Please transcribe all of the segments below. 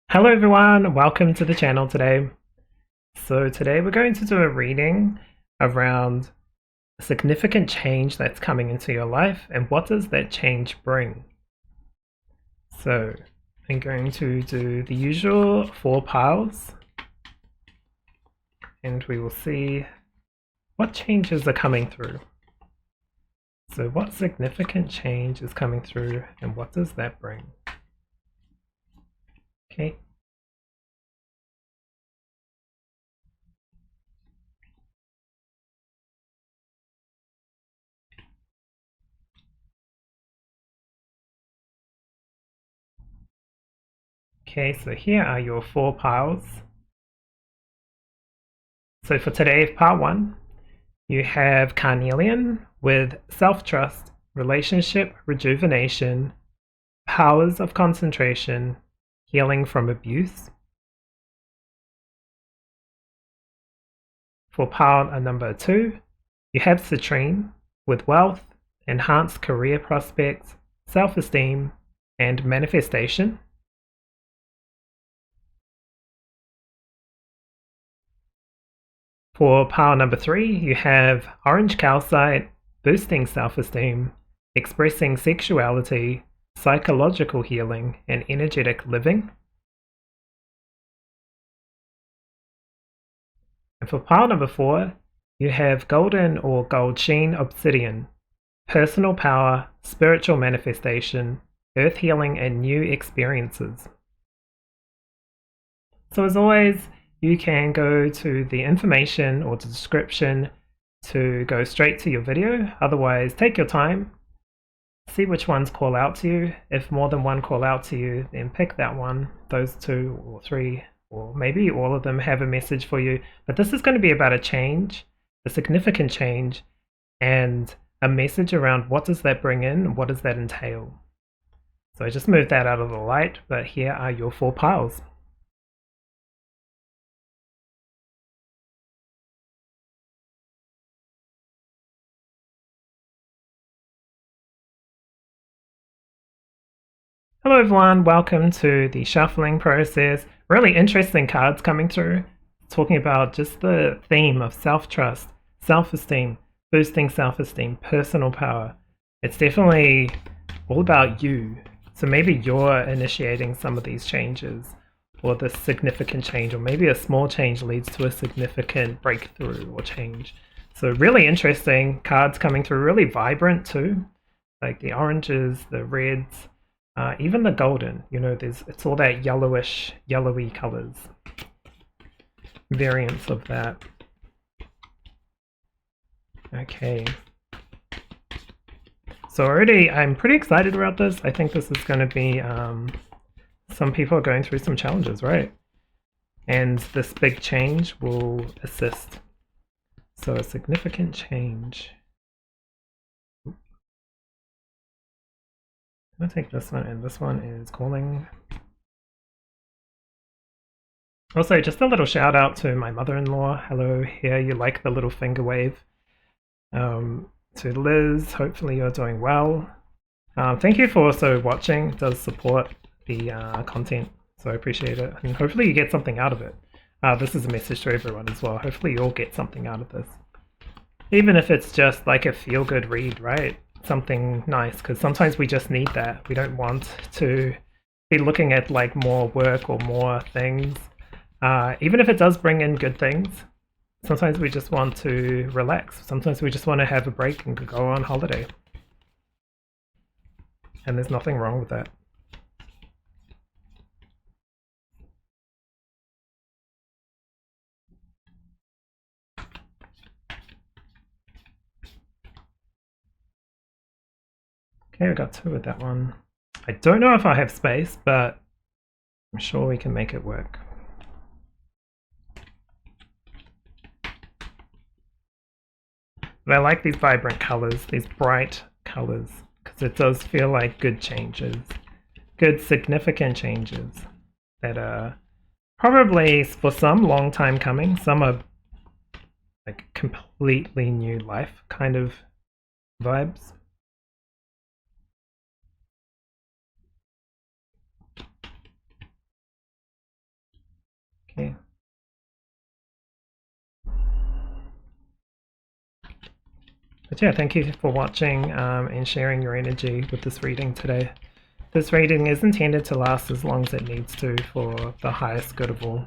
Hello everyone, welcome to the channel today. So today we're going to do a reading around a significant change that's coming into your life and what does that change bring. So I'm going to do the usual 4 piles and we will see what changes are coming through. So what significant change is coming through and what does that bring? Okay. Okay, so here are your 4 piles. So for today, part 1, you have Carnelian with self-trust, relationship rejuvenation, powers of concentration, healing from abuse. For pile number 2, you have Citrine with wealth, enhanced career prospects, self-esteem, and manifestation. For pile number 3, you have orange calcite, boosting self-esteem, expressing sexuality, psychological healing, and energetic living. And for pile number 4, you have golden or gold sheen obsidian, personal power, spiritual manifestation, earth healing, and new experiences. So as always, you can go to the information or the description to go straight to your video. Otherwise, take your time, see which ones call out to you. If more than one call out to you, then pick that one. Those 2 or 3, or maybe all of them have a message for you. But this is going to be about a change, a significant change, and a message around what does that bring in, what does that entail. So I just moved that out of the light, but here are your 4 piles. Hello everyone, welcome to the shuffling process. Really interesting cards coming through, talking about just the theme of self-trust, self-esteem, boosting self-esteem, personal power. It's definitely all about you. So maybe you're initiating some of these changes, or this significant change, or maybe a small change leads to a significant breakthrough or change. So really interesting cards coming through, really vibrant too, like the oranges, the reds, even the golden, you know, it's all that yellowish, yellowy colors, variants of that. Okay. So already I'm pretty excited about this. I think this is going to be, some people are going through some challenges, right? And this big change will assist. So a significant change. I'm going to take this one, and this one is calling. Also, just a little shout out to my mother-in-law. Hello, here, you like the little finger wave. To Liz, hopefully you're doing well. Thank you for also watching. It does support the content, so I appreciate it. And hopefully you get something out of it. This is a message to everyone as well. Hopefully you'll get something out of this. Even if it's just like a feel-good read, right? Something nice, because sometimes we just need that. We don't want to be looking at like more work or more things. Even if it does bring in good things, sometimes we just want to relax. Sometimes we just want to have a break and go on holiday. And there's nothing wrong with that. Okay, we got 2 with that one. I don't know if I have space, but I'm sure we can make it work. But I like these vibrant colors, these bright colors, because it does feel like good changes, good significant changes that are probably for some long time coming. Some are like completely new life kind of vibes. Okay. But yeah, thank you for watching and sharing your energy with this reading today. This reading is intended to last as long as it needs to for the highest good of all.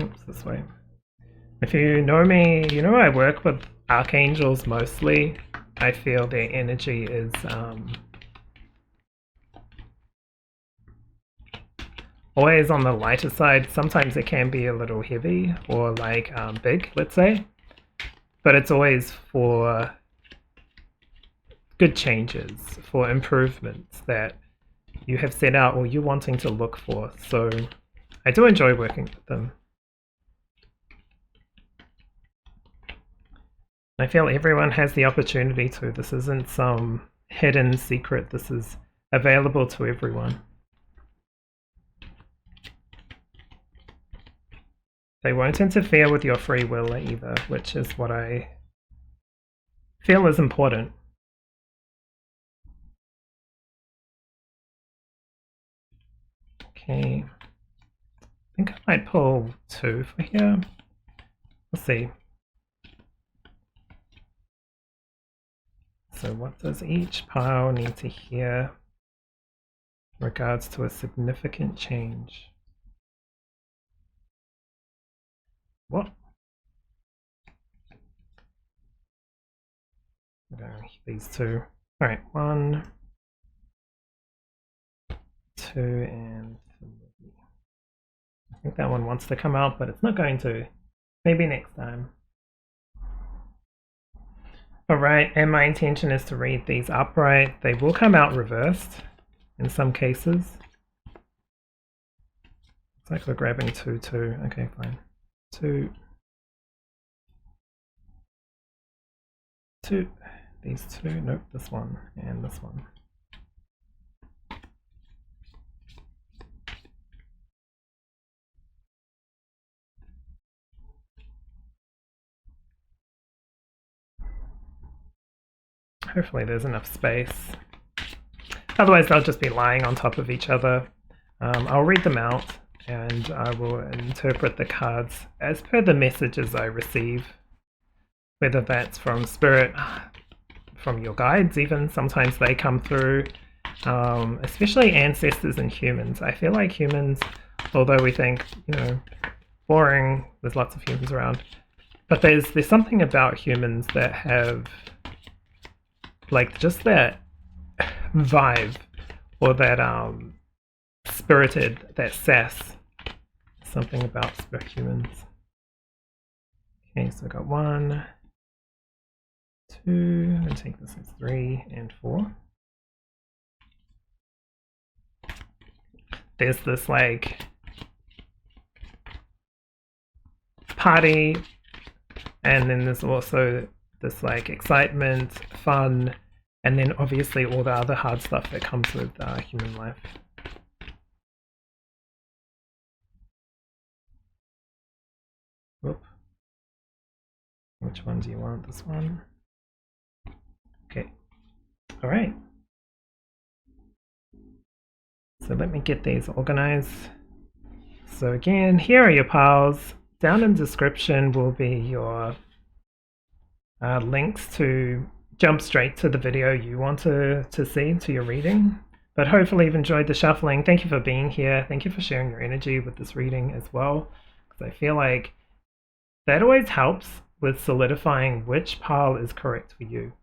Oops, this way. If you know me, you know I work with archangels mostly. I feel their energy is always on the lighter side. Sometimes it can be a little heavy or like big, let's say. But it's always for good changes, for improvements that you have set out or you're wanting to look for. So I do enjoy working with them. I feel everyone has the opportunity to. This isn't some hidden secret. This is available to everyone. They won't interfere with your free will either, which is what I feel is important. Okay. I think I might pull 2 for here. Let's see. So what does each pile need to hear in regards to a significant change? What? These 2. Alright, 1, 2, and 3. I think that one wants to come out, but it's not going to. Maybe next time. Alright, and my intention is to read these upright. They will come out reversed in some cases. It's like we're grabbing 2, 2. Okay, fine. 2, 2. These 2. Nope, this one and this one. Hopefully there's enough space. Otherwise they'll just be lying on top of each other. I'll read them out and I will interpret the cards as per the messages I receive. Whether that's from spirit, from your guides even, sometimes they come through. Especially ancestors and humans. I feel like humans, although we think, you know, boring, there's lots of humans around, but there's something about humans that have like just that vibe or that spirited, that sass, something about humans. Okay, so I got 1, 2, I'm gonna take this as 3 and 4. There's this like party, and then there's also this like excitement, fun, and then obviously all the other hard stuff that comes with human life. Whoop. Which one do you want? This one? Okay. All right. So let me get these organized. So again, here are your piles. Down in the description will be your links to jump straight to the video you want to see, to your reading. But hopefully you've enjoyed the shuffling. Thank you for being here. Thank you for sharing your energy with this reading as well, because I feel like that always helps with solidifying which pile is correct for you.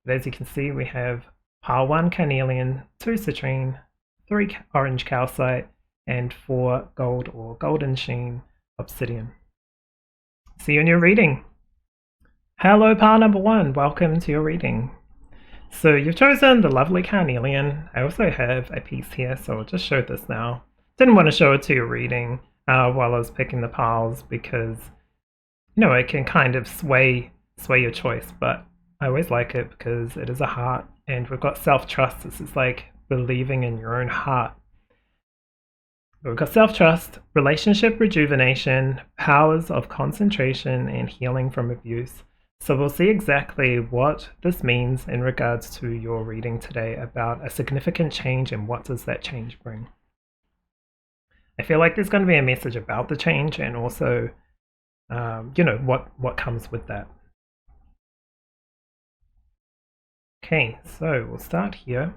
But as you can see, we have pile 1 Carnelian, 2 Citrine, 3 orange Calcite, and 4 gold or golden Sheen Obsidian. See you in your reading. Hello pile number 1, welcome to your reading. So you've chosen the lovely Carnelian. I also have a piece here, so I'll just show this now. Didn't want to show it to your reading while I was picking the piles because, you know, it can kind of sway your choice, but I always like it because it is a heart and we've got self-trust. This is like believing in your own heart. We've got self-trust, relationship rejuvenation, powers of concentration, and healing from abuse. So we'll see exactly what this means in regards to your reading today about a significant change and what does that change bring. I feel like there's going to be a message about the change and also, what comes with that. Okay, so we'll start here.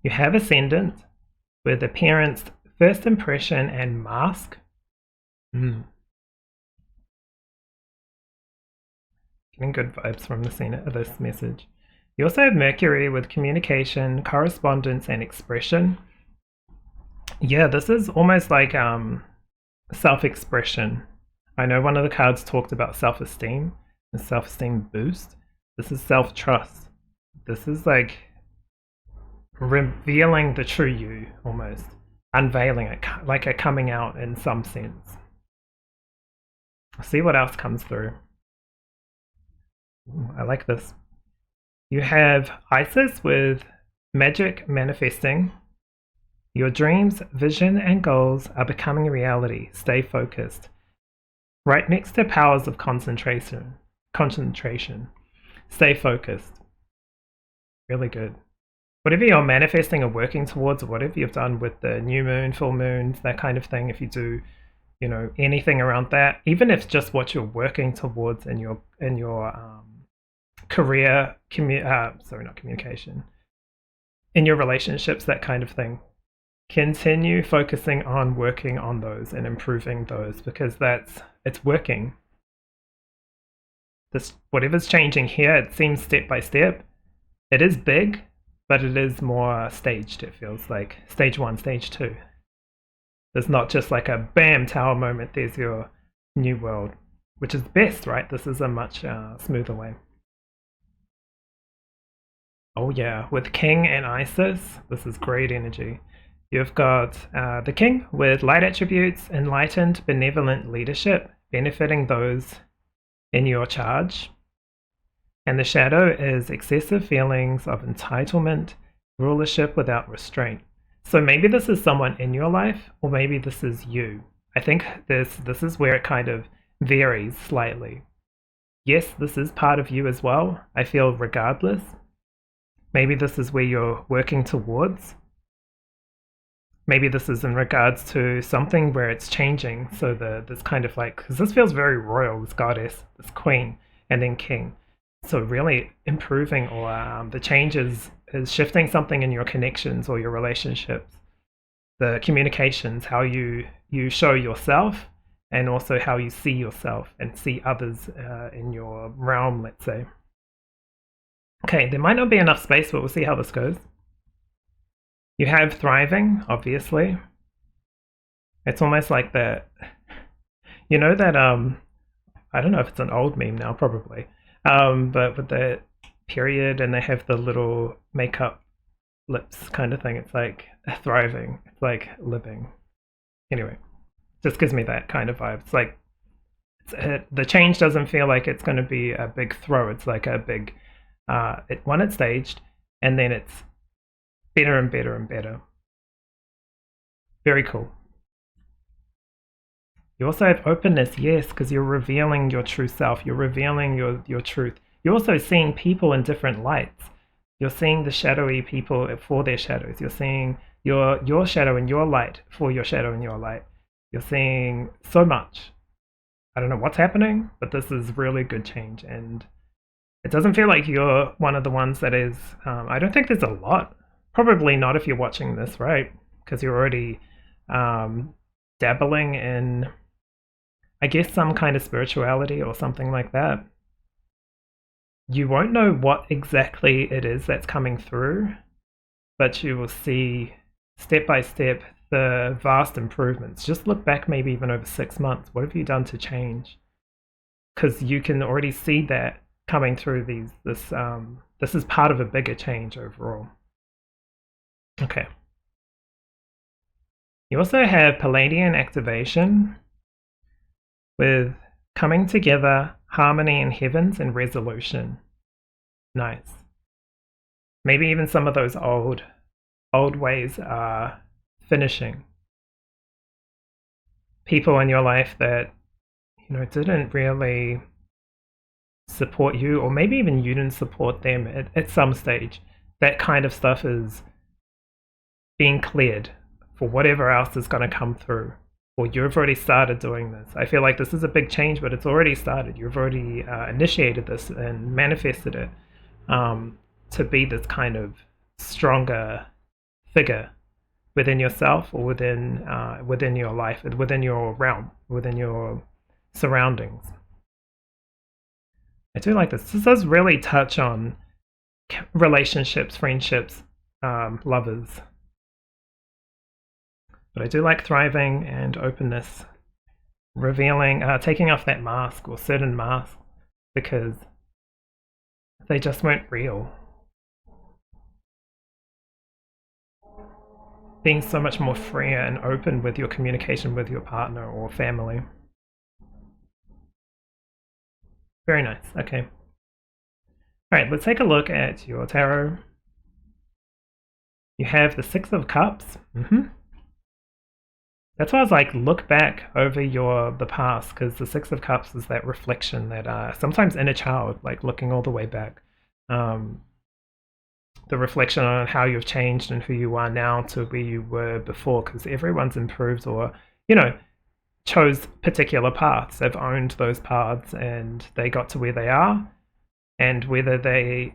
You have Ascendant with Appearance, First Impression, and Mask. Getting good vibes from this message. You also have Mercury with Communication, Correspondence, and Expression. Yeah, this is almost like self-expression. I know one of the cards talked about self-esteem, and self-esteem boost. This is self-trust. This is like revealing the true you, almost. Unveiling it, like a coming out in some sense. See what else comes through. Ooh, I like this. You have Isis with Magic Manifesting. Your dreams, vision, and goals are becoming reality. Stay focused. Right next to Powers of Concentration. Stay focused. Really good. Whatever you're manifesting or working towards, or whatever you've done with the new moon, full moons, that kind of thing, if you do, anything around that, even if it's just what you're working towards in your career, not communication, in your relationships, that kind of thing, continue focusing on working on those and improving those, because it's working. Whatever's changing here, it seems step by step. It is big, but it is more staged. It feels like stage 1, stage 2. There's not just like a bam tower moment. There's your new world, which is best, right? This is a much smoother way. Oh yeah, with King and Isis, this is great energy. You've got the King with light attributes, enlightened, benevolent leadership, benefiting those in your charge. And the Shadow is excessive feelings of entitlement, rulership without restraint. So maybe this is someone in your life, or maybe this is you. I think this is where it kind of varies slightly. Yes, this is part of you as well, I feel, regardless. Maybe this is where you're working towards. Maybe this is in regards to something where it's changing. So this kind of like, because this feels very royal, this goddess, this queen, and then king. So really improving, or the change is shifting something in your connections or your relationships, the communications, how you show yourself, and also how you see yourself and see others in your realm, let's say. Okay, there might not be enough space, but we'll see how this goes. You have Thriving, obviously. It's almost like that, that, I don't know if it's an old meme now, probably. But with the period and they have the little makeup lips kind of thing, it's like thriving, it's like living. Anyway, just gives me that kind of vibe. It's like the change doesn't feel like it's going to be a big throw. It's like a big, it's staged, and then it's better and better and better. Very cool. You also have openness, yes, because you're revealing your true self. You're revealing your truth. You're also seeing people in different lights. You're seeing the shadowy people for their shadows. You're seeing your shadow and your light for your shadow and your light. You're seeing so much. I don't know what's happening, but this is really good change. And it doesn't feel like you're one of the ones that is, I don't think there's a lot. Probably not if you're watching this, right? Because you're already dabbling in, I guess, some kind of spirituality or something like that. You won't know what exactly it is that's coming through, but you will see step by step the vast improvements. Just look back maybe even over 6 months. What have you done to change? Because you can already see that coming through this is part of a bigger change overall. Okay. You also have Palladian activation with coming together, harmony in heavens, and resolution. Nice. Maybe even some of those old ways are finishing. People in your life that you know, didn't really support you, or maybe even you didn't support them at some stage, that kind of stuff is being cleared for whatever else is going to come through. Or you've already started doing this. I feel like this is a big change, but it's already started. You've already initiated this and manifested it to be this kind of stronger figure within yourself, or within your life, within your realm, within your surroundings. I do like this. This does really touch on relationships, friendships, lovers. But I do like thriving and openness, revealing, taking off that mask or certain masks because they just weren't real. Being so much more freer and open with your communication with your partner or family. Very nice. Okay. All right, let's take a look at your tarot. You have the Six of Cups. That's why I was like, look back over the past, because the Six of Cups is that reflection, that sometimes inner child, like looking all the way back. The reflection on how you've changed and who you are now to where you were before, because everyone's improved or, you know, chose particular paths. They've owned those paths and they got to where they are. And whether they,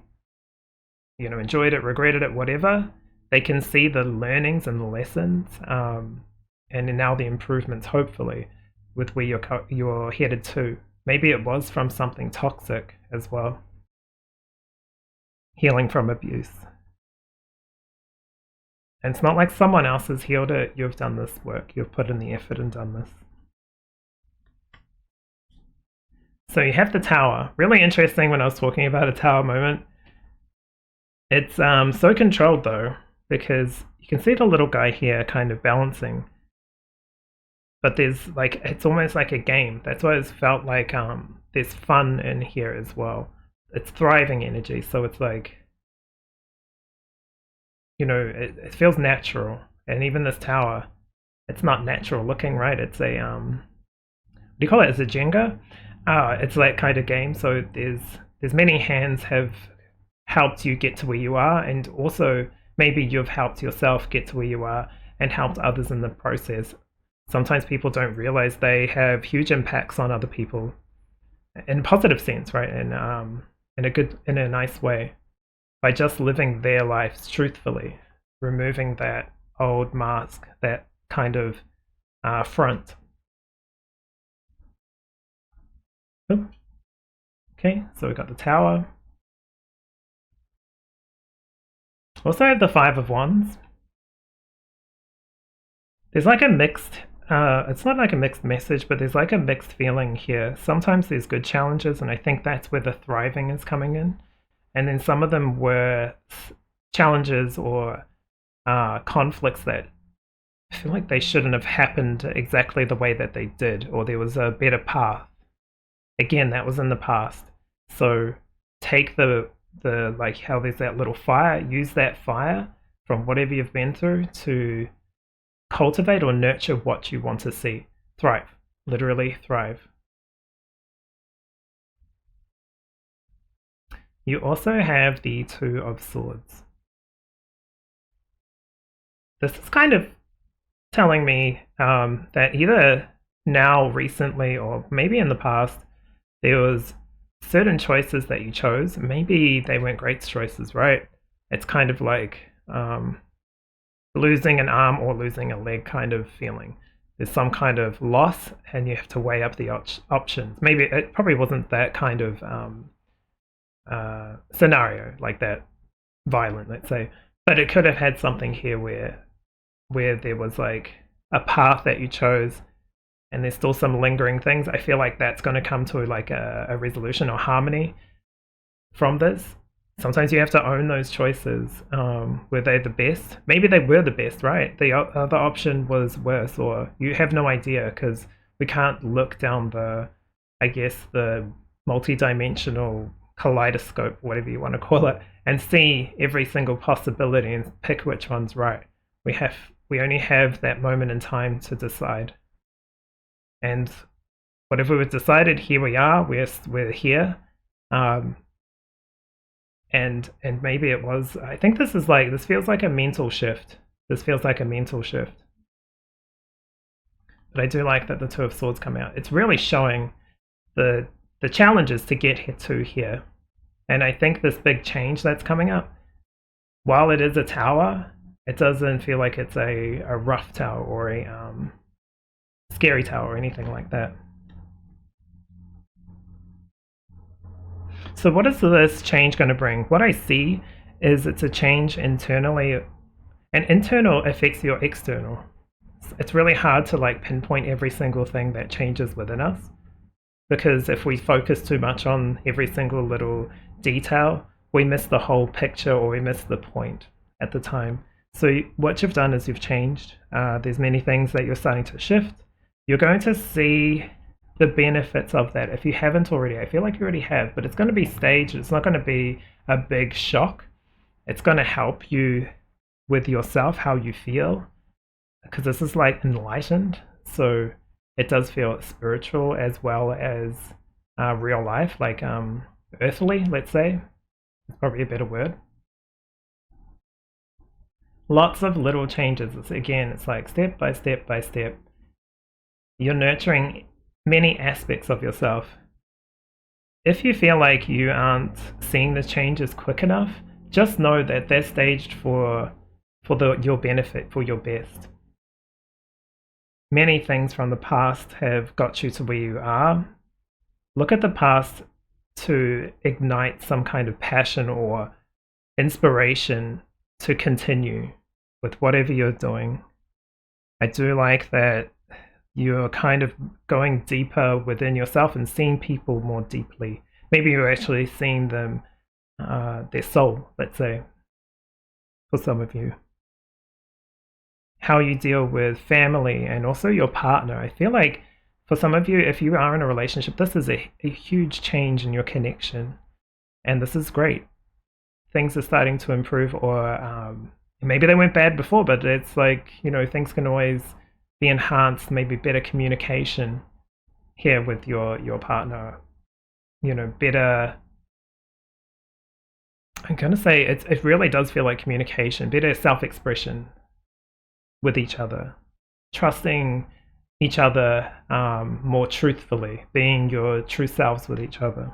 you know, enjoyed it, regretted it, whatever, they can see the learnings and the lessons. And now the improvements, hopefully, with where you're headed to. Maybe it was from something toxic as well. Healing from abuse. And it's not like someone else has healed it. You've done this work. You've put in the effort and done this. So you have the Tower. Really interesting when I was talking about a Tower moment. It's so controlled though, because you can see the little guy here kind of balancing. But there's like, it's almost like a game. That's why it's felt like there's fun in here as well. It's thriving energy, so it's like, you know, it feels natural. And even this tower, it's not natural looking, right? It's a what do you call it? It's a Jenga. It's that kind of game. So there's many hands have helped you get to where you are, and also maybe you've helped yourself get to where you are and helped others in the process. Sometimes people don't realize they have huge impacts on other people in a positive sense, right? And in a nice way, by just living their lives truthfully, removing that old mask, that kind of front. Okay, so we got the Tower. Also have the Five of Wands. There's like a mixed, it's not like a mixed message, but there's like a mixed feeling here. Sometimes there's good challenges, and I think that's where the thriving is coming in. And then some of them were challenges or conflicts that I feel like they shouldn't have happened exactly the way that they did, or there was a better path. Again, that was in the past. So take the like how there's that little fire, use that fire from whatever you've been through to cultivate or nurture what you want to see. Thrive. Literally thrive. You also have the Two of Swords. This is kind of telling me that either now, recently, or maybe in the past, there was certain choices that you chose. Maybe they weren't great choices, right? It's kind of like losing an arm or losing a leg kind of feeling. There's some kind of loss and you have to weigh up the options. Maybe it probably wasn't that kind of scenario, like that violent, let's say, but it could have had something here where there was like a path that you chose and there's still some lingering things. I feel like that's going to come to like a resolution or harmony from this. Sometimes you have to own those choices. Were they the best? Maybe they were the best, right? The other option was worse, or you have no idea, because we can't look down the, I guess, the multi-dimensional kaleidoscope, whatever you want to call it, and see every single possibility and pick which one's right. We only have that moment in time to decide. And whatever was decided, here we are, we're here. And maybe it was, I think this feels like a mental shift. This feels like a mental shift. But I do like that the Two of Swords come out. It's really showing the challenges to get to here. And I think this big change that's coming up, while it is a tower, it doesn't feel like it's a rough tower or a scary tower or anything like that. So what is this change going to bring? What I see is it's a change internally, and internal affects your external. It's really hard to like pinpoint every single thing that changes within us, because if we focus too much on every single little detail, we miss the whole picture, or we miss the point at the time. So what you've done is you've changed. There's many things that you're starting to shift. You're going to see the benefits of that if you haven't already. I feel like you already have, but it's going to be staged. It's not going to be a big shock. It's going to help you with yourself, how you feel, because this is like enlightened. So it does feel spiritual as well as real life, like earthly, let's say. It's probably a better word. Lots of little changes. It's like step by step by step. You're nurturing many aspects of yourself. If you feel like you aren't seeing the changes quick enough, just know that they're staged for your benefit, for your best. Many things from the past have got you to where you are. Look at the past to ignite some kind of passion or inspiration to continue with whatever you're doing. I do like that you're kind of going deeper within yourself and seeing people more deeply. Maybe you're actually seeing them, their soul, let's say, for some of you. How you deal with family and also your partner. I feel like for some of you, if you are in a relationship, this is a huge change in your connection. And this is great. Things are starting to improve, or maybe they went bad before, but it's like, you know, things can always be enhanced, maybe better communication here with your partner, you know, better, I'm going to say it really does feel like communication, better self-expression with each other, trusting each other more truthfully, being your true selves with each other.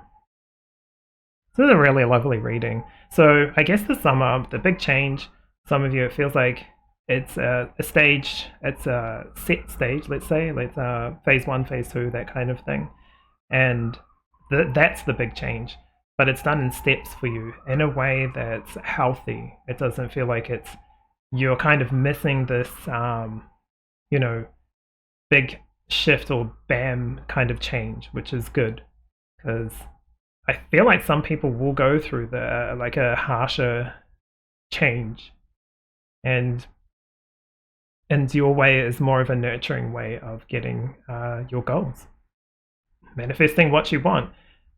This is a really lovely reading. So I guess to sum up, the big change, some of you, it feels like it's a stage, it's a set stage, let's say, phase 1, phase 2, that kind of thing. And that's the big change. But it's done in steps for you in a way that's healthy. It doesn't feel like you're kind of missing this, you know, big shift or bam kind of change, which is good. Because I feel like some people will go through like a harsher change. And your way is more of a nurturing way of getting your goals, manifesting what you want.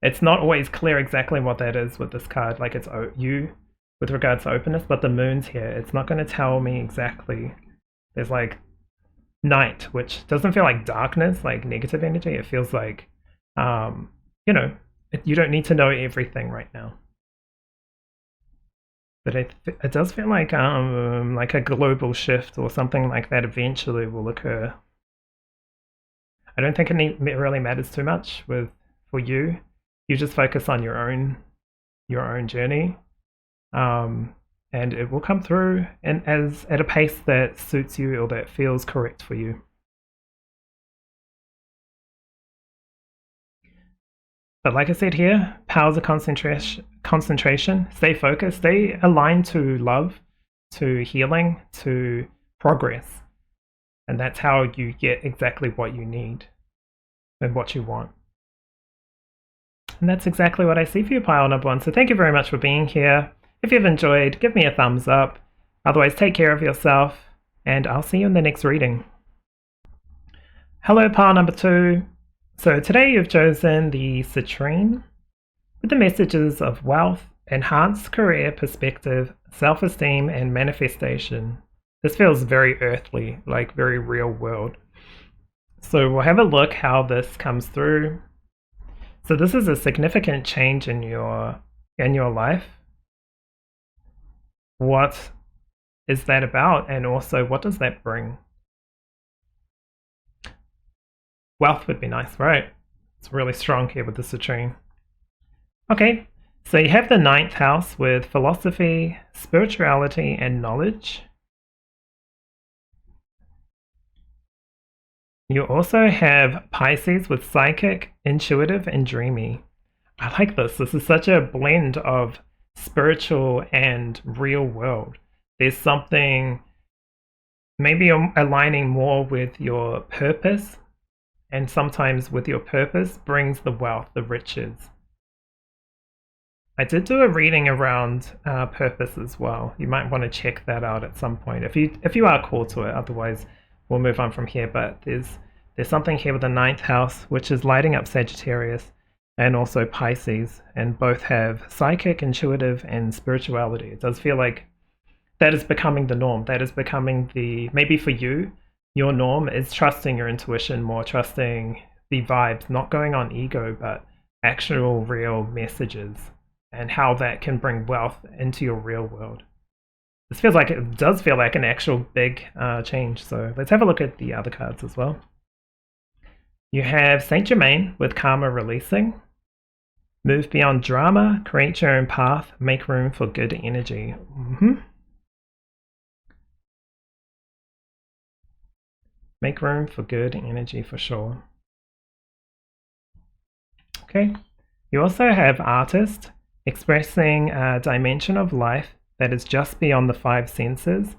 It's not always clear exactly what that is with this card, like it's you with regards to openness, but the moon's here. It's not going to tell me exactly. There's like night, which doesn't feel like darkness, like negative energy. It feels like, you know, you don't need to know everything right now. But it does feel like a global shift or something like that eventually will occur. I don't think it really matters too much for you. You just focus on your own journey, and it will come through and at a pace that suits you or that feels correct for you. But like I said here, powers of concentration, stay focused, stay aligned to love, to healing, to progress. And that's how you get exactly what you need and what you want. And that's exactly what I see for you, pile number 1. So thank you very much for being here. If you've enjoyed, give me a thumbs up. Otherwise, take care of yourself, and I'll see you in the next reading. Hello, pile number 2. So today you've chosen the Citrine with the messages of wealth, enhanced career perspective, self-esteem, and manifestation. This feels very earthly, like very real world. So we'll have a look how this comes through. So this is a significant change in your life. What is that about? And also, what does that bring? Wealth would be nice, right? It's really strong here with the Citrine. Okay, so you have the 9th house with philosophy, spirituality, and knowledge. You also have Pisces with psychic, intuitive, and dreamy. I like this. This is such a blend of spiritual and real world. There's something maybe aligning more with your purpose, and sometimes with your purpose brings the wealth, the riches. I did do a reading around purpose as well. You might want to check that out at some point if you are called to it. Otherwise, we'll move on from here. But there's something here with the 9th house, which is lighting up Sagittarius and also Pisces, and both have psychic, intuitive, and spirituality. It does feel like that is becoming the norm. That is becoming maybe for you, your norm is trusting your intuition more, trusting the vibes, not going on ego, but actual real messages, and how that can bring wealth into your real world. It does feel like an actual big change. So let's have a look at the other cards as well. You have Saint Germain with karma releasing. Move beyond drama, create your own path, make room for good energy. Make room for good energy for sure. Okay. You also have artist, expressing a dimension of life that is just beyond the 5 senses,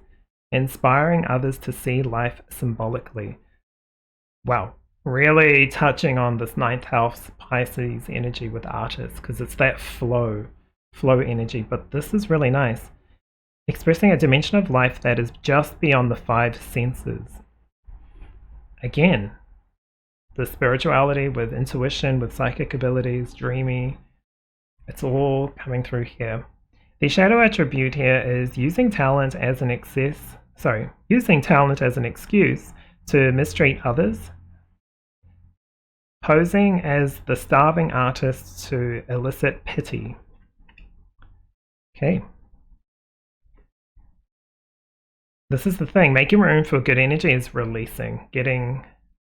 inspiring others to see life symbolically. Wow. Really touching on this 9th house Pisces energy with artists, because it's that flow energy, but this is really nice. Expressing a dimension of life that is just beyond the 5 senses. Again, the spirituality with intuition, with psychic abilities, dreamy, it's all coming through here. The shadow attribute here is using talent as an excuse to mistreat others, posing as the starving artist to elicit pity. Okay. This is the thing, making room for good energy is releasing,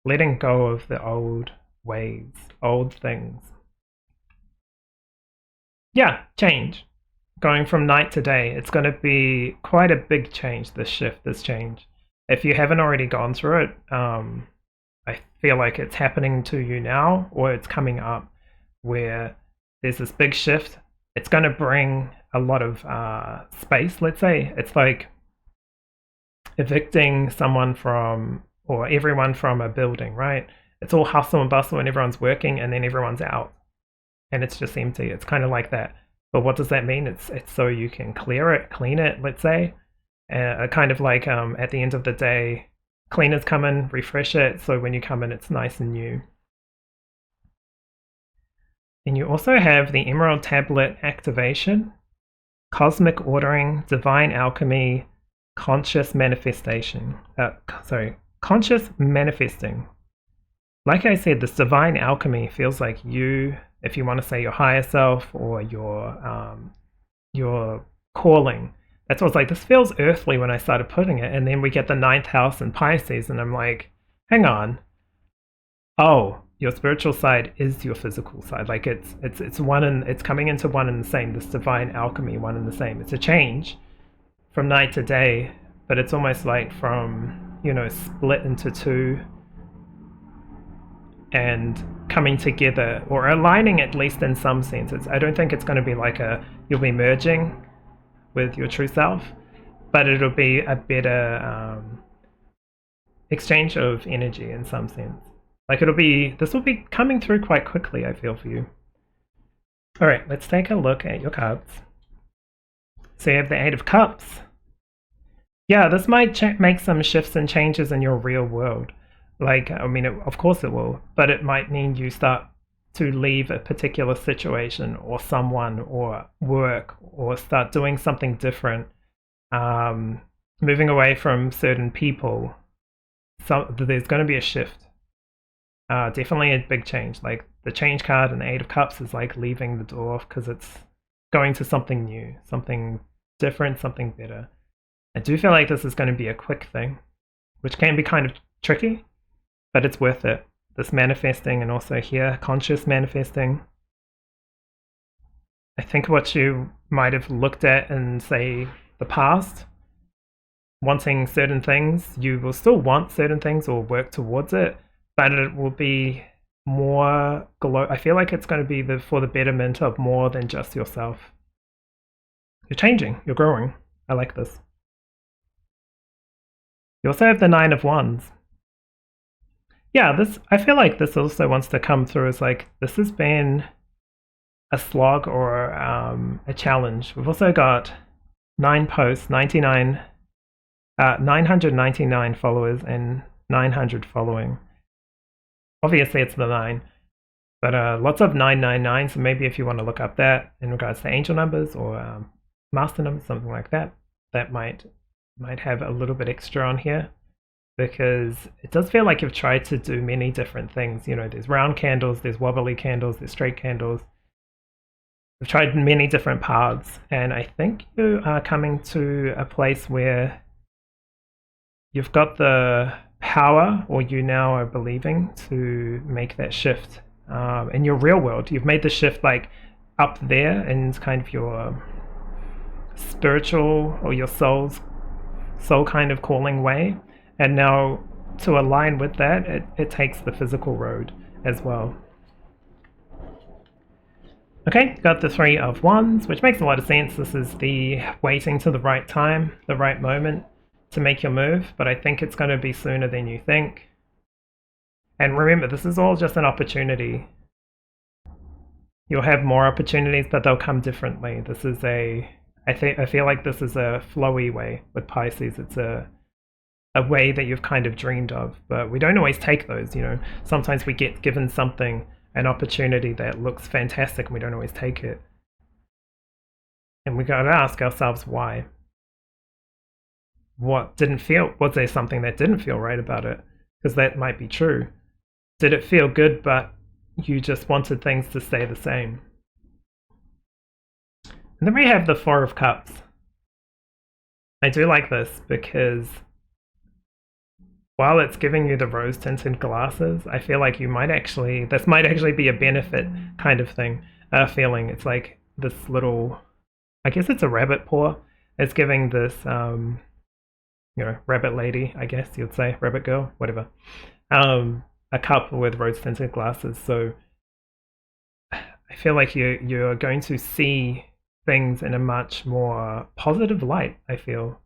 letting go of the old ways, old things. Yeah, change. Going from night to day, it's going to be quite a big change, this shift, this change. If you haven't already gone through it, I feel like it's happening to you now, or it's coming up, where there's this big shift. It's going to bring a lot of space, let's say. It's like evicting someone from, or everyone from a building, right? It's all hustle and bustle and everyone's working and then everyone's out and it's just empty. It's kind of like that. But what does that mean? It's so you can clean it, let's say. Kind of like at the end of the day, cleaners come in, refresh it, so when you come in it's nice and new. Then you also have the Emerald Tablet activation, cosmic ordering, divine alchemy, conscious manifestation. Conscious manifesting. Like I said, this divine alchemy feels like you, if you want to say your higher self or your calling. That's what it's like. This feels earthly when I started putting it, and then we get the 9th house in Pisces, and I'm like, hang on. Oh, your spiritual side is your physical side. Like it's one, and it's coming into one and the same. This divine alchemy, one and the same. It's a change from night to day, but it's almost like from, split into 2 and coming together, or aligning at least in some senses. I don't think it's going to be like you'll be merging with your true self, but it'll be a better exchange of energy in some sense. Like this will be coming through quite quickly, I feel, for you. All right, let's take a look at your cards. So you have the 8 of Cups. Yeah, this might make some shifts and changes in your real world. Like, I mean, of course it will, but it might mean you start to leave a particular situation or someone or work, or start doing something different, moving away from certain people. So there's going to be a shift. definitely a big change. Like the change card and the Eight of Cups is like leaving the door because it's going to something new, something different, something better. I do feel like this is going to be a quick thing, which can be kind of tricky, but it's worth it. This manifesting, and also here, conscious manifesting. I think what you might have looked at in, say, the past, wanting certain things, you will still want certain things or work towards it, but it will be more I feel like it's going to be for the betterment of more than just yourself. You're changing, you're growing. I like this. You also have the Nine of Wands. Yeah, I feel like this also wants to come through as like, this has been a slog or a challenge. We've also got 9 posts, 999 followers and 900 following. Obviously it's the 9, but lots of 999, so maybe if you want to look up that in regards to angel numbers or master numbers, something like that, that might have a little bit extra on here, because it does feel like you've tried to do many different things. You know, there's round candles, there's wobbly candles, there's straight candles. You've tried many different paths, and I think you are coming to a place where you've got the power, or you now are believing, to make that shift in your real world. You've made the shift like up there in kind of your spiritual or your soul kind of calling way, and now to align with that, it takes the physical road as well. Okay, got the Three of Wands, which makes a lot of sense. This is the waiting to the right time, the right moment to make your move, but I think it's going to be sooner than you think. And remember, this is all just an opportunity. You'll have more opportunities, but they'll come differently. This is I feel like this is a flowy way with Pisces. It's a way that you've kind of dreamed of, but we don't always take those, you know. Sometimes we get given something, an opportunity that looks fantastic, and we don't always take it. And we got to ask ourselves why. Was there something that didn't feel right about it? Because that might be true. Did it feel good, but you just wanted things to stay the same? And then we have the Four of Cups. I do like this because while it's giving you the rose-tinted glasses, I feel like this might actually be a benefit kind of thing, feeling. It's like this little, I guess it's a rabbit paw. It's giving this, you know, rabbit lady, I guess you'd say, rabbit girl, whatever, a cup with rose-tinted glasses. So I feel like you're going to see things in a much more positive light, I feel.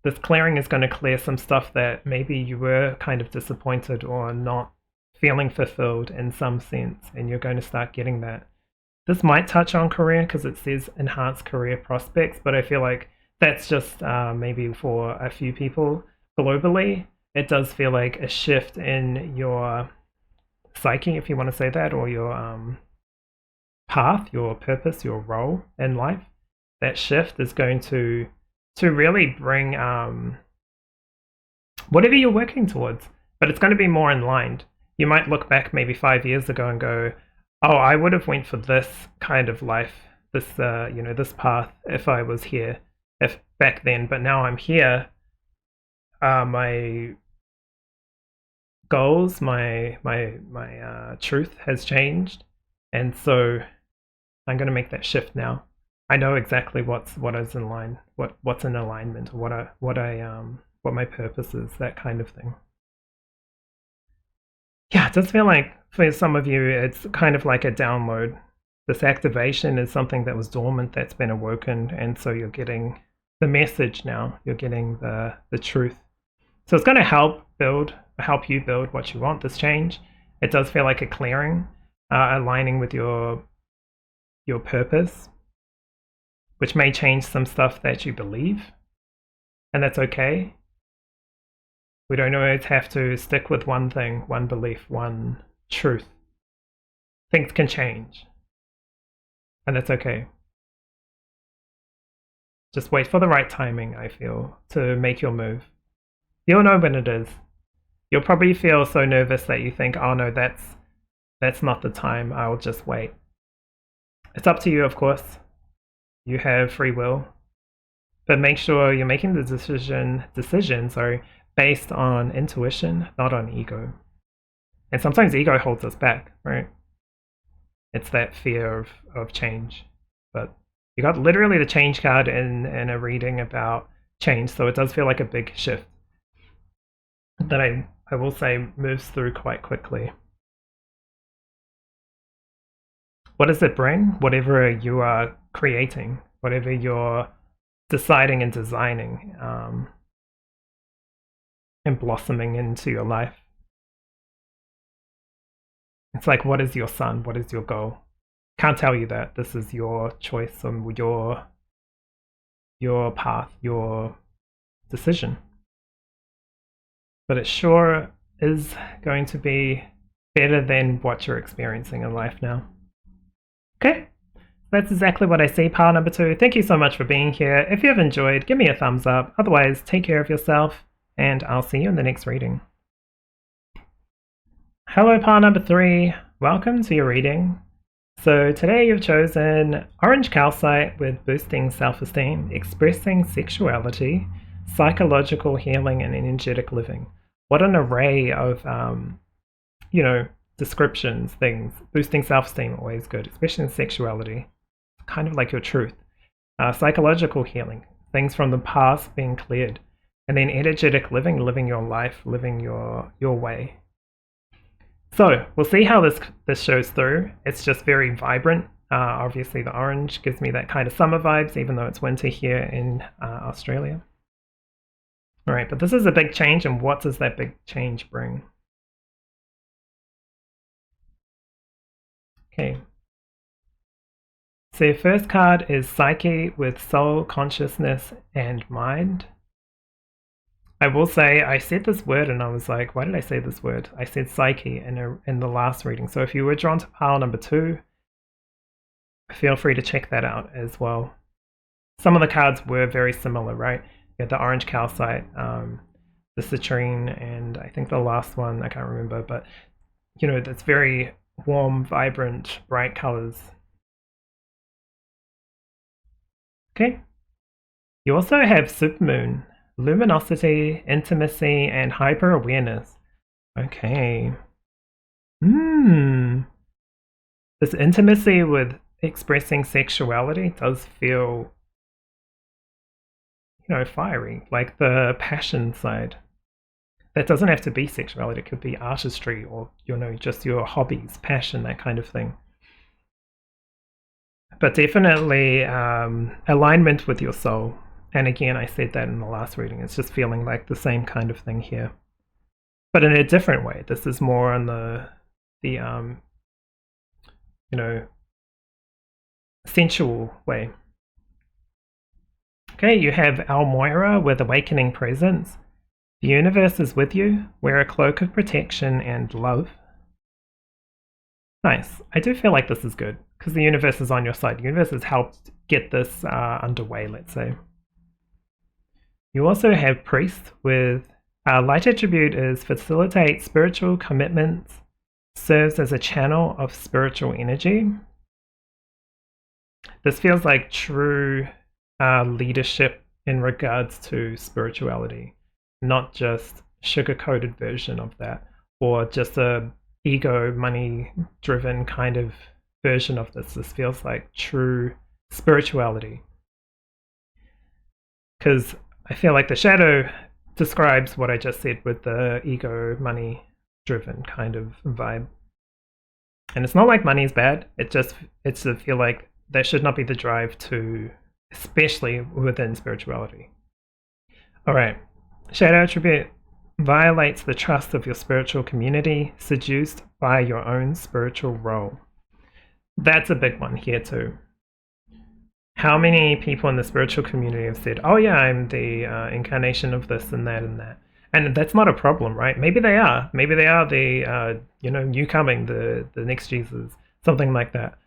This clearing is going to clear some stuff that maybe you were kind of disappointed or not feeling fulfilled in some sense, and you're going to start getting that. This might touch on career because it says enhanced career prospects, but I feel like that's just maybe for a few people globally. It does feel like a shift in your psyche, if you want to say that, or your path, your purpose, your role in life. That shift is going to really bring whatever you're working towards, but it's going to be more in line. You might look back maybe 5 years ago and go, oh, I would have went for this kind of life, this you know, this path if I was here, if back then, but now I'm here. My goals, my truth has changed, and so I'm going to make that shift now. I know exactly what's in line, what's in alignment, what my purpose is, that kind of thing. Yeah, it does feel like for some of you it's kind of like a download. This activation is something that was dormant that's been awoken, and so you're getting the message now. You're getting the truth. So it's going to help you build what you want. This change, it does feel like a clearing, aligning with your purpose, which may change some stuff that you believe, and that's okay. We don't always have to stick with one thing, one belief, one truth. Things can change, and that's okay. Just wait for the right timing, I feel, to make your move. You'll know when it is. You'll probably feel so nervous that you think, oh no, that's not the time, I'll just wait. It's up to you, of course. You have free will. But make sure you're making the decision based on intuition, not on ego. And sometimes ego holds us back, right? It's that fear of change. But you got literally the change card in a reading about change, so it does feel like a big shift that I will say moves through quite quickly. What does it bring? Whatever you are creating, whatever you're deciding and designing and blossoming into your life. It's like, what is your sun? What is your goal? Can't tell you that. This is your choice and your path, your decision. But it sure is going to be better than what you're experiencing in life now. Okay, that's exactly what I see, pile number 2. Thank you so much for being here. If you have enjoyed, give me a thumbs up. Otherwise, take care of yourself, and I'll see you in the next reading. Hello, pile number 3. Welcome to your reading. So today you've chosen Orange Calcite with Boosting Self-Esteem, Expressing Sexuality, Psychological Healing, and Energetic Living. What an array of, descriptions, things. Boosting self-esteem, always good, especially in sexuality. Kind of like your truth. Psychological healing, things from the past being cleared. And then energetic living, living your life, living your way. So we'll see how this shows through. It's just very vibrant. Obviously the orange gives me that kind of summer vibes, even though it's winter here in Australia. All right, but this is a big change, and what does that big change bring? Okay. So your first card is Psyche with Soul, Consciousness, and Mind. I will say I said this word and I was like, why did I say this word? I said Psyche in the last reading. So if you were drawn to pile number 2, feel free to check that out as well. Some of the cards were very similar, right? You had the Orange Calcite, the Citrine, and I think the last one, I can't remember, but that's very warm, vibrant, bright colors. Okay. You also have Supermoon, Luminosity, Intimacy, and Hyper-Awareness. Okay. This intimacy with expressing sexuality does feel, fiery, like the passion side. That doesn't have to be sexuality, it could be artistry or, just your hobbies, passion, that kind of thing. But definitely alignment with your soul. And again, I said that in the last reading. It's just feeling like the same kind of thing here. But in a different way. This is more on the sensual way. Okay, you have Almoira with Awakening Presence. The universe is with you. Wear a cloak of protection and love. Nice. I do feel like this is good because the universe is on your side. The universe has helped get this underway, let's say. You also have Priest with light attribute is facilitate spiritual commitments, serves as a channel of spiritual energy. This feels like true leadership in regards to spirituality, not just sugar-coated version of that, or just a ego, money-driven kind of version of this. This feels like true spirituality. Because I feel like the shadow describes what I just said with the ego, money-driven kind of vibe. And it's not like money is bad. It's to feel like there should not be the drive to, especially within spirituality. All right. Shadow attribute violates the trust of your spiritual community, seduced by your own spiritual role. That's a big one here too. How many people in the spiritual community have said, oh yeah, I'm the incarnation of this and that and that. And that's not a problem, right? Maybe they are. Maybe they are the, new coming, the next Jesus, something like that.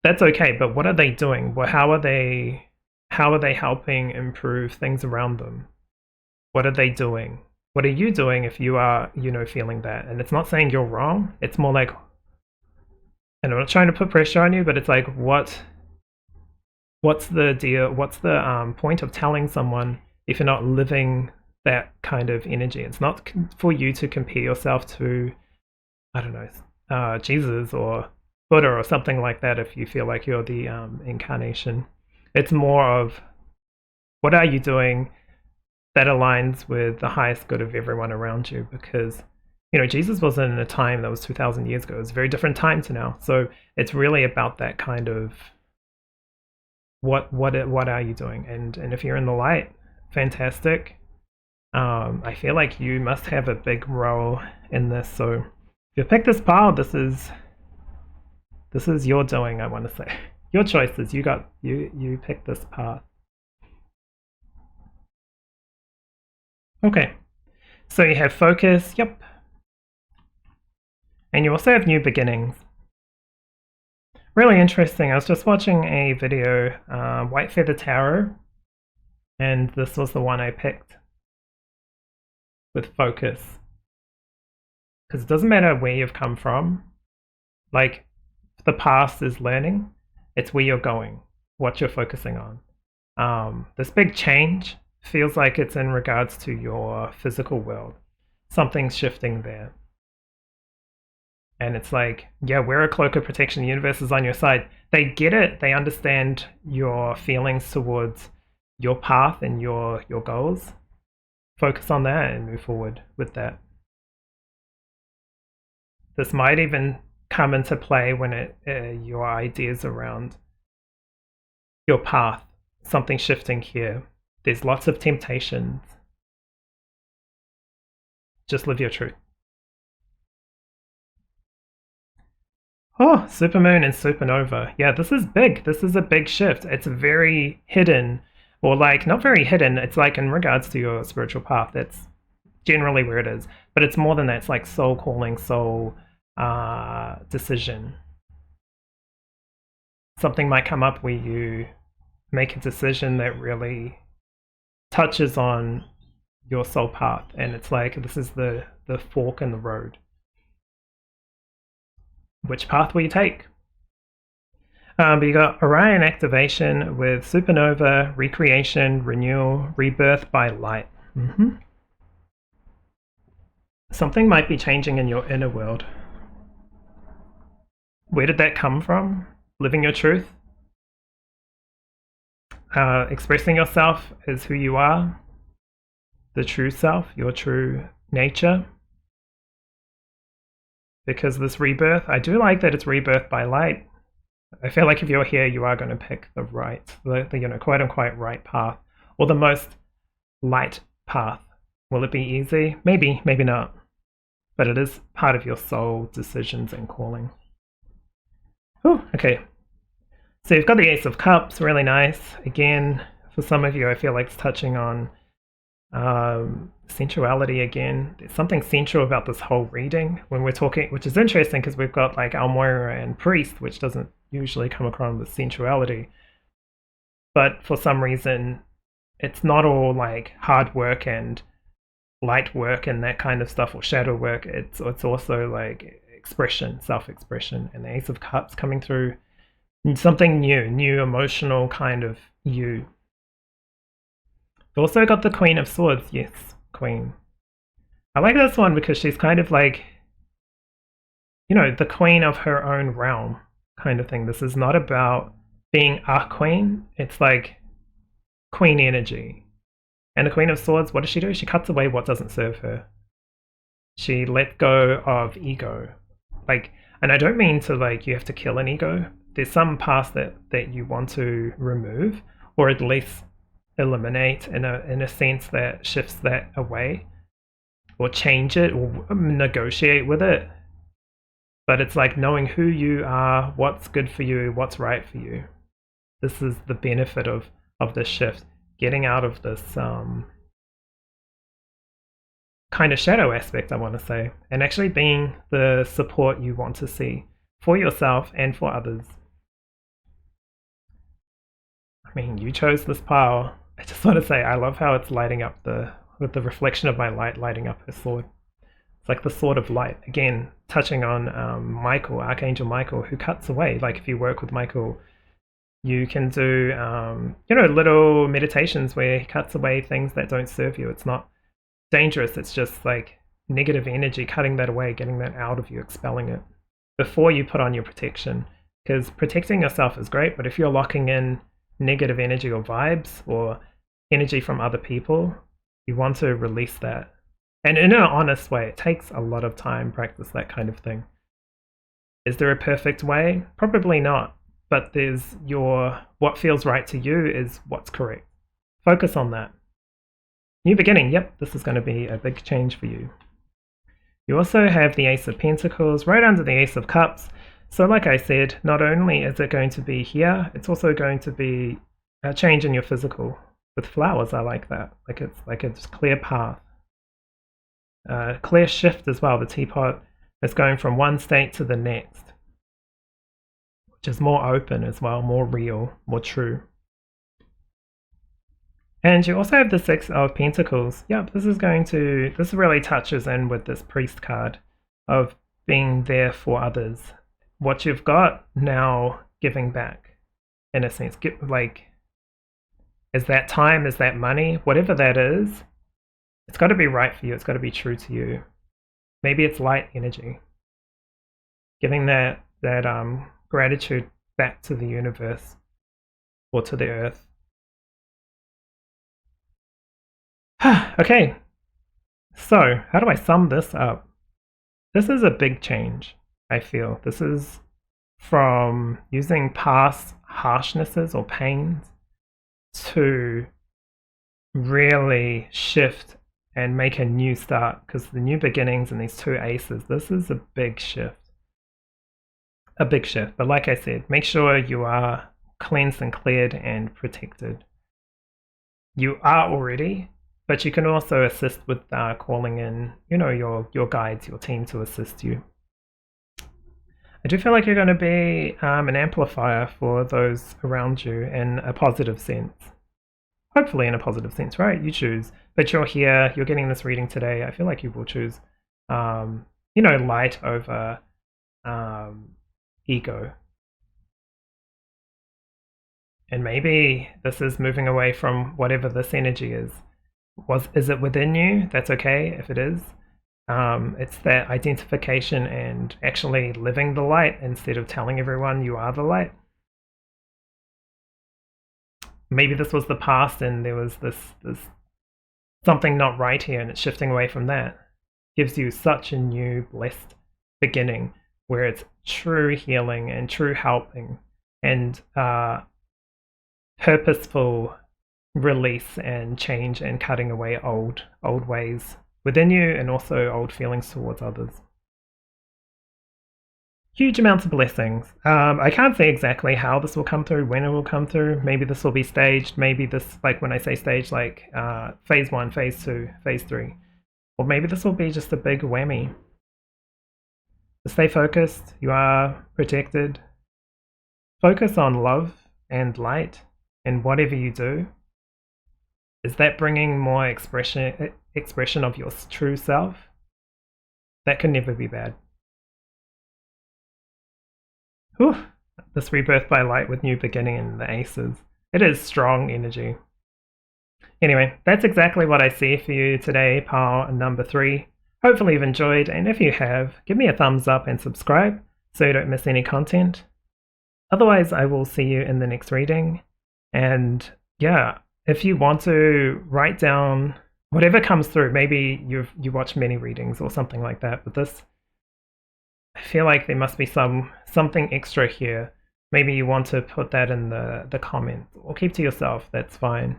That's okay, but what are they doing? Well, how are they helping improve things around them? What are they doing? What are you doing if you are, feeling that? And it's not saying you're wrong. It's more like, and I'm not trying to put pressure on you, but it's like, what's the deal? What's the point of telling someone if you're not living that kind of energy? It's not for you to compare yourself to, I don't know, Jesus or Buddha or something like that if you feel like you're the incarnation. It's more of, what are you doing that aligns with the highest good of everyone around you? Because, Jesus wasn't in a time that was 2,000 years ago. It's a very different time to now. So it's really about that kind of, what are you doing? And if you're in the light, fantastic. I feel like you must have a big role in this. So if you pick this pile, this is your doing, I want to say. Your choices. You picked this path. Okay. So you have focus, yep. And you also have new beginnings. Really interesting. I was just watching a video, White Feather Tarot, and this was the one I picked with focus. Because it doesn't matter where you've come from. Like, the past is learning. It's where you're going, what you're focusing on. This big change feels like it's in regards to your physical world. Something's shifting there. And it's like, yeah, wear a cloak of protection. The universe is on your side. They get it. They understand your feelings towards your path and your goals. Focus on that and move forward with that. This might even come into play when your ideas around your path, something shifting here. There's lots of temptations. Just live your truth. Oh, supermoon and supernova. Yeah, this is big. This is a big shift. It's very hidden, or like not very hidden. It's like in regards to your spiritual path. That's generally where it is. But it's more than that. It's like soul calling, soul decision. Something might come up where you make a decision that really touches on your soul path, and it's like this is the fork in the road. Which path will you take? But you got Orion activation with supernova, recreation, renewal, rebirth by light. Something might be changing in your inner world. Where did that come from? Living your truth? Expressing yourself as who you are, the true self, your true nature. Because this rebirth, I do like that it's rebirth by light. I feel like if you're here, you are going to pick the right, the quote unquote right path, or the most light path. Will it be easy? Maybe, maybe not. But it is part of your soul decisions and calling. Oh, okay. So you've got the Ace of Cups, really nice. Again, for some of you, I feel like it's touching on sensuality again. There's something sensual about this whole reading when we're talking, which is interesting because we've got like Almoira and Priest, which doesn't usually come across with sensuality. But for some reason, it's not all like hard work and light work and that kind of stuff, or shadow work. It's also like expression, self-expression, and the Ace of Cups coming through. Something new emotional kind of you. We've also got the Queen of Swords. Yes, Queen. I like this one because she's kind of like, the queen of her own realm kind of thing. This is not about being a queen. It's like queen energy. And the Queen of Swords, what does she do? She cuts away what doesn't serve her. She let go of ego. And I don't mean to you have to kill an ego. There's some parts that you want to remove, or at least eliminate in a sense that shifts that away, or change it, or negotiate with it. But it's like knowing who you are, what's good for you, what's right for you. This is the benefit of this shift, getting out of this kind of shadow aspect, I want to say, and actually being the support you want to see for yourself and for others. I mean, you chose this pile. I just want to say I love how it's lighting up the with the reflection of my light lighting up her sword. It's like the sword of light. Again, touching on Michael, Archangel Michael, who cuts away. Like if you work with Michael, you can do, little meditations where he cuts away things that don't serve you. It's not dangerous. It's just like negative energy, cutting that away, getting that out of you, expelling it before you put on your protection. Because protecting yourself is great, but if you're locking in negative energy or vibes or energy from other people, you want to release that. And in an honest way. It takes a lot of time, practice that kind of thing. Is there a perfect way? Probably not. But there's what feels right to you is what's correct. Focus on that. New beginning. Yep, this is going to be a big change for you. You also have the Ace of Pentacles right under the Ace of Cups. So like I said, not only is it going to be here, it's also going to be a change in your physical. With flowers, I like that. Like it's like a clear path. Clear shift as well. The teapot is going from one state to the next, which is more open as well, more real, more true. And you also have the Six of Pentacles. Yep, this really touches in with this Priest card of being there for others. What you've got now, giving back, in a sense. Is that time, is that money, whatever that is, it's got to be right for you. It's got to be true to you. Maybe it's light energy. Giving that gratitude back to the universe or to the earth. Okay, so how do I sum this up? This is a big change, I feel. This is from using past harshnesses or pains to really shift and make a new start, because the new beginnings and these two aces, this is a big shift. A big shift. But like I said, make sure you are cleansed and cleared and protected. You are already, but you can also assist with calling in, your guides, your team to assist you. I do feel like you're going to be an amplifier for those around you in a positive sense. Hopefully in a positive sense, right? You choose. But you're here, you're getting this reading today. I feel like you will choose, light over ego. And maybe this is moving away from whatever this energy is. Is it within you? That's okay if it is. It's that identification and actually living the light instead of telling everyone you are the light. Maybe this was the past and there was this something not right here, and it's shifting away from that. Gives you such a new blessed beginning where it's true healing and true helping and purposeful release and change and cutting away old ways within you and also old feelings towards others. Huge amounts of blessings. I can't say exactly how this will come through, when it will come through. Maybe this will be staged. Maybe this, like when I say staged, like phase 1, phase 2, phase 3. Or maybe this will be just a big whammy. But stay focused. You are protected. Focus on love and light in whatever you do. Is that bringing more expression of your true self? That can never be bad. Whew. This rebirth by light with new beginning and the aces. It is strong energy. Anyway, that's exactly what I see for you today, pile number 3. Hopefully you've enjoyed, and if you have, give me a thumbs up and subscribe so you don't miss any content. Otherwise, I will see you in the next reading. And yeah, if you want to write down whatever comes through, maybe you watch many readings or something like that, but this, I feel like there must be something extra here. Maybe you want to put that in the comments or keep to yourself. That's fine.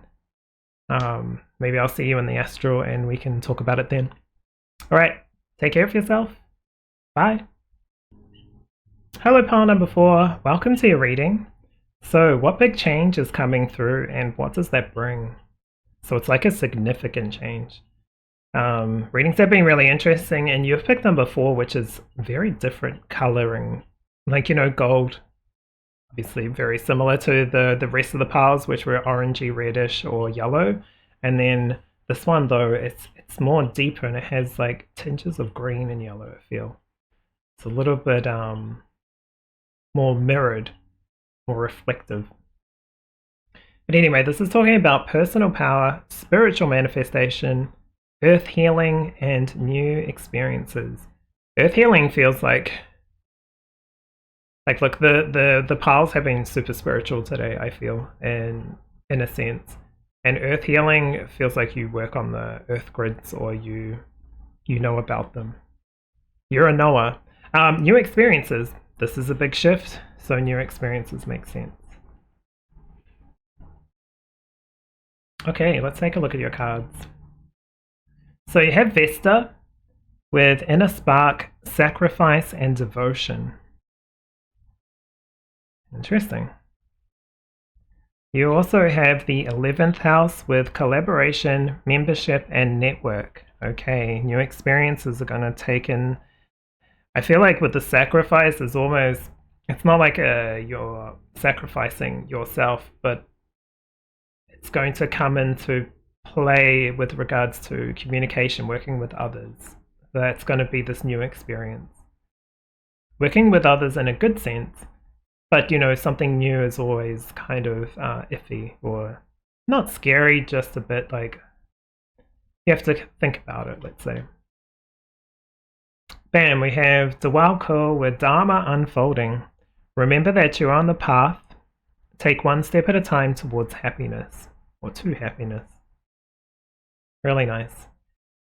Maybe I'll see you in the Astro and we can talk about it then. All right. Take care of yourself. Bye. Hello, pile number 4. Welcome to your reading. So what big change is coming through and what does that bring? So it's like a significant change. Readings have been really interesting, and you've picked number 4, which is very different coloring, like gold, obviously very similar to the rest of the piles, which were orangey, reddish or yellow, and then This one though, it's more deeper and it has like tinges of green and yellow, I feel. It's a little bit more mirrored, more reflective. But anyway, this is talking about personal power, spiritual manifestation, earth healing, and new experiences. Earth healing feels like look, the piles have been super spiritual today, I feel, in a sense. And earth healing feels like you work on the earth grids or you know about them. You're a knower. New experiences. This is a big shift, so new experiences make sense. Okay, let's take a look at your cards. So you have Vesta with Inner Spark, Sacrifice, and Devotion. Interesting. You also have the 11th house with Collaboration, Membership, and Network. Okay, new experiences are going to take in... I feel like with the Sacrifice, it's almost... It's not like you're sacrificing yourself, but it's going to come into play with regards to communication, working with others. That's going to be this new experience. Working with others in a good sense, but you know, something new is always kind of iffy or not scary, just a bit like you have to think about it, let's say. Bam, we have Dwalko with Dharma unfolding. Remember that you're on the path. Take one step at a time towards happiness, or to happiness. Really nice.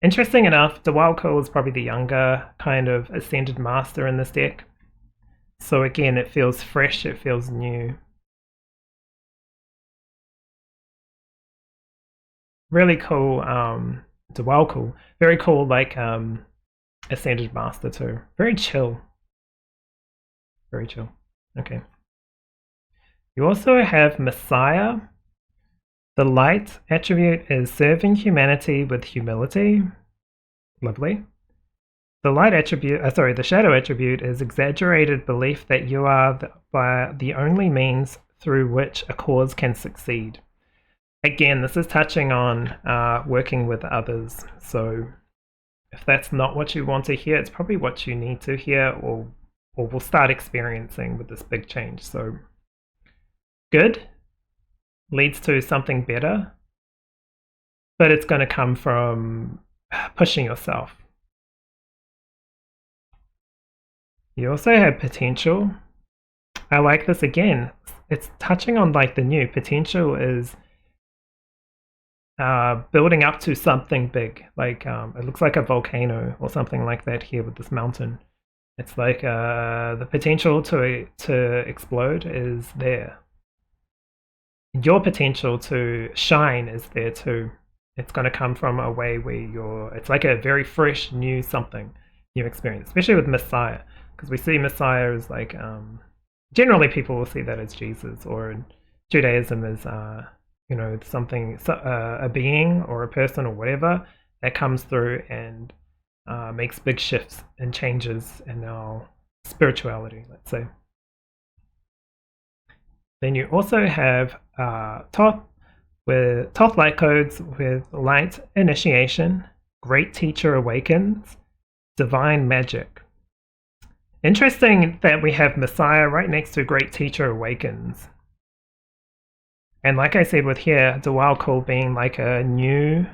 Interesting enough, Dwalko is probably the younger kind of ascended master in this deck. So again, it feels fresh, it feels new. Really cool, Dwalko. Very cool, like ascended master too. Very chill. Very chill. Okay. You also have Messiah. The light attribute is serving humanity with humility. Lovely. The light attribute, the shadow attribute is exaggerated belief that you are the only means through which a cause can succeed. Again, this is touching on working with others. So if that's not what you want to hear, it's probably what you need to hear or will start experiencing with this big change. So good. Leads to something better, but it's going to come from pushing yourself. You also have potential. I like this again. It's touching on like the new. Potential is building up to something big. Like it looks like a volcano or something like that here with this mountain. It's like the potential to explode is there. Your potential to shine is there too. It's going to come from a way where it's like a very fresh new something, new experience, especially with Messiah, because we see Messiah as like, generally people will see that as Jesus, or in Judaism as, you know, something, a being or a person or whatever that comes through and makes big shifts and changes in our spirituality, let's say. Then you also have Thoth light codes with light initiation, great teacher awakens, divine magic. Interesting that we have Messiah right next to great teacher awakens. And like I said with here, Dwalko being like a new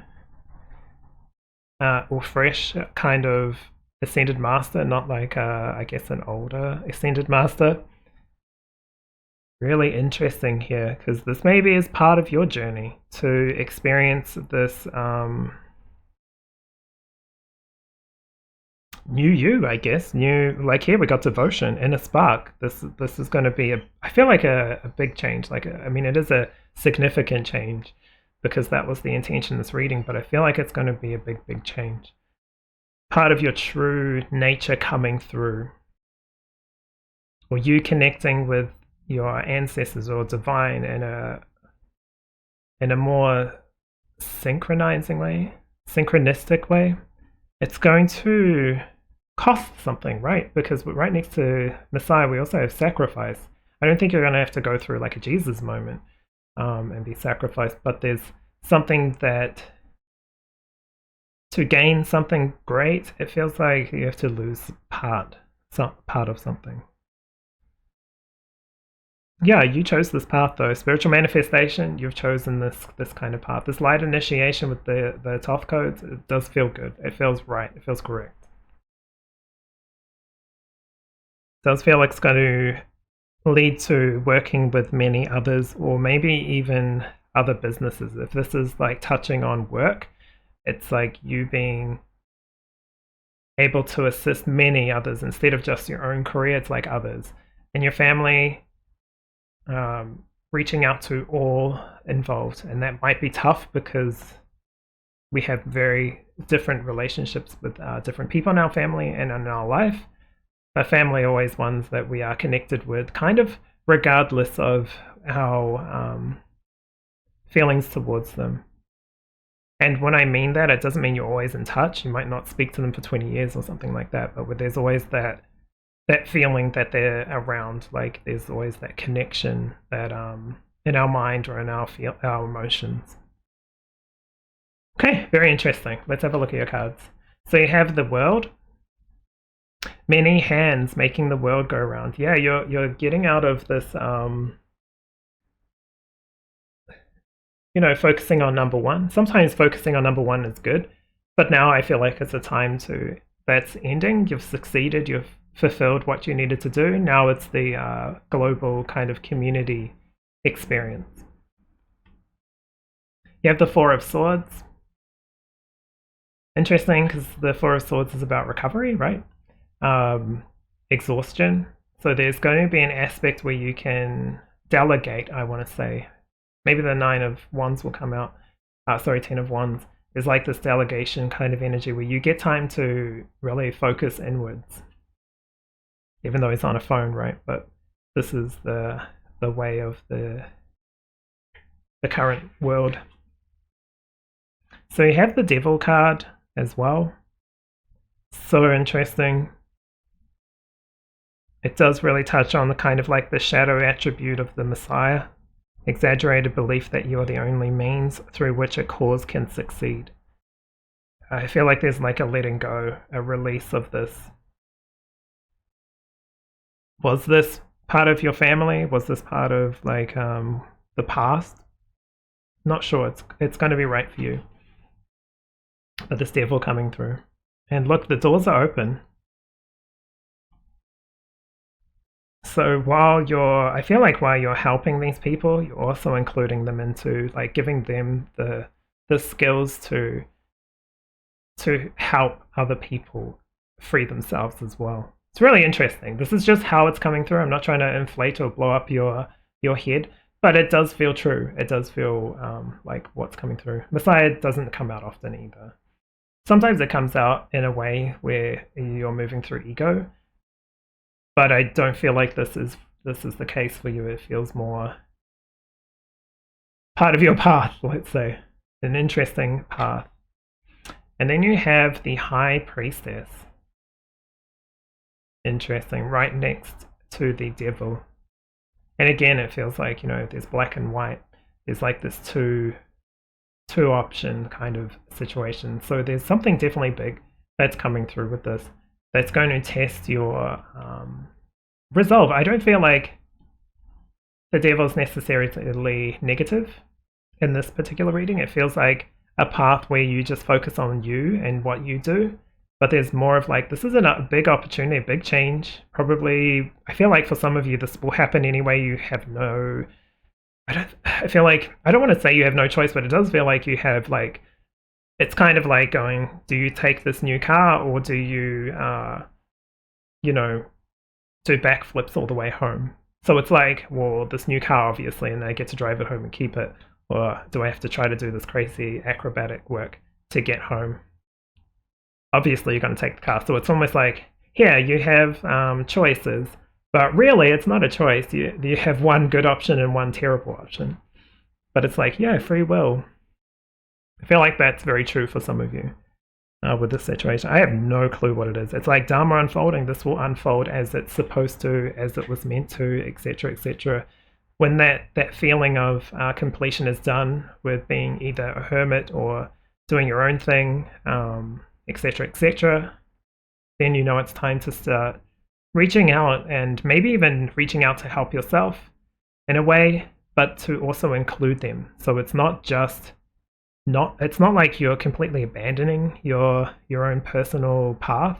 or fresh kind of ascended master, not like I guess an older ascended master. Really interesting here, because this maybe is part of your journey to experience this new you, I guess. New, like here we got devotion, inner spark. This is going to be I feel like a big change. Like I mean, it is a significant change because that was the intention of this reading. But I feel like it's going to be a big change. Part of your true nature coming through, or you connecting with your ancestors or divine in a more synchronistic way. It's going to cost something, right? Because right next to Messiah we also have sacrifice. I don't think you're going to have to go through like a Jesus moment and be sacrificed, but there's something that to gain something great, it feels like you have to lose part of something. Yeah, you chose this path though. Spiritual manifestation, you've chosen this kind of path. This light initiation with the Toth codes, it does feel good. It feels right. It feels correct. It does feel like it's going to lead to working with many others, or maybe even other businesses. If this is like touching on work, it's like you being able to assist many others instead of just your own career. It's like others and your family, reaching out to all involved, and that might be tough because we have very different relationships with different people in our family and in our life. But family are always ones that we are connected with, kind of regardless of our feelings towards them. And when I mean that, it doesn't mean you're always in touch. You might not speak to them for 20 years or something like that, but there's always that feeling that they're around. Like there's always that connection that in our mind or in our emotions. Okay, very interesting. Let's have a look at your cards. So you have the world. Many hands making the world go round. Yeah, you're getting out of this focusing on number one. Sometimes focusing on number one is good, but now I feel like it's a time that's ending. You've succeeded, you've fulfilled what you needed to do. Now it's the global kind of community experience. You have the Four of Swords. Interesting, because the Four of Swords is about recovery, right? Exhaustion. So there's going to be an aspect where you can delegate, I want to say. Maybe the Nine of Wands will come out. 10 of Wands. There's like this delegation kind of energy where you get time to really focus inwards. Even though it's on a phone, right? But this is the way of the current world. So you have the Devil card as well. So interesting. It does really touch on the kind of like the shadow attribute of the Messiah. Exaggerated belief that you are the only means through which a cause can succeed. I feel like there's like a letting go, a release of this. Was this part of your family? Was this part of like the past? Not sure. It's going to be right for you. But this devil coming through. And look, the doors are open. So I feel like while you're helping these people, you're also including them into like giving them the skills to help other people free themselves as well. It's really interesting. This is just how it's coming through. I'm not trying to inflate or blow up your head, but it does feel true. It does feel like what's coming through. Messiah doesn't come out often either. Sometimes it comes out in a way where you're moving through ego, but I don't feel like this is the case for you. It feels more part of your path, let's say. An interesting path. And then you have the High Priestess. Interesting, right next to the Devil. And again, it feels like, there's black and white. There's like this two option kind of situation. So there's something definitely big that's coming through with this. That's going to test your resolve. I don't feel like the Devil's necessarily negative in this particular reading. It feels like a path where you just focus on you and what you do. But there's more of like, this is a big opportunity, a big change. Probably, I feel like for some of you, this will happen anyway. You have I feel like, I don't want to say you have no choice, but it does feel like you have like, it's kind of like going, do you take this new car or do you, do backflips all the way home? So it's like, well, this new car, obviously, and I get to drive it home and keep it. Or do I have to try to do this crazy acrobatic work to get home? Obviously, you're going to take the car. So it's almost like, here, you have choices. But really, it's not a choice. You have one good option and one terrible option. But it's like, yeah, free will. I feel like that's very true for some of you with this situation. I have no clue what it is. It's like Dharma unfolding. This will unfold as it's supposed to, as it was meant to, etc., etc. When that feeling of completion is done with being either a hermit or doing your own thing, etc., etc., then you know it's time to start reaching out, and maybe even reaching out to help yourself in a way, but to also include them. So it's not just it's not like you're completely abandoning your own personal path.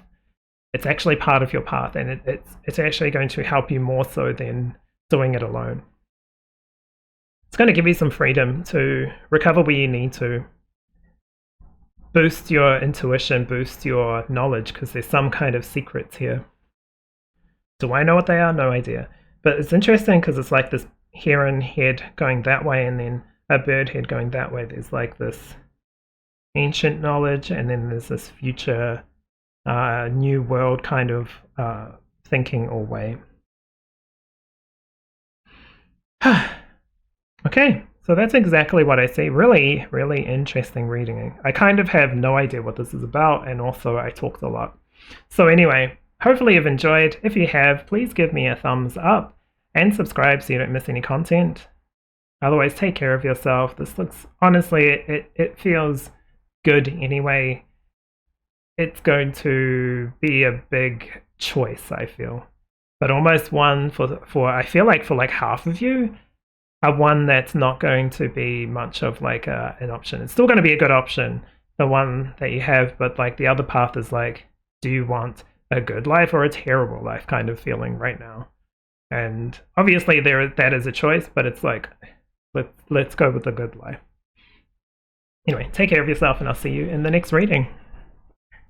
It's actually part of your path, and it's actually going to help you more so than doing it alone. It's going to give you some freedom to recover where you need to, boost your intuition, boost your knowledge, because there's some kind of secrets here. Do I know what they are? No idea. But it's interesting because it's like this heron head going that way and then a bird head going that way. There's like this ancient knowledge, and then there's this future new world kind of thinking or way. Okay, so that's exactly what I see. Really, really interesting reading. I kind of have no idea what this is about, and also I talked a lot. So anyway, hopefully you've enjoyed. If you have, please give me a thumbs up and subscribe so you don't miss any content. Otherwise, take care of yourself. This looks, honestly, it feels good anyway. It's going to be a big choice, I feel. But almost one for I feel like for like half of you, one that's not going to be much of like an option. It's still going to be a good option, the one that you have, but like the other path is like, do you want a good life or a terrible life kind of feeling right now? And obviously that is a choice, but it's like, let's go with the good life. Anyway, take care of yourself, and I'll see you in the next reading.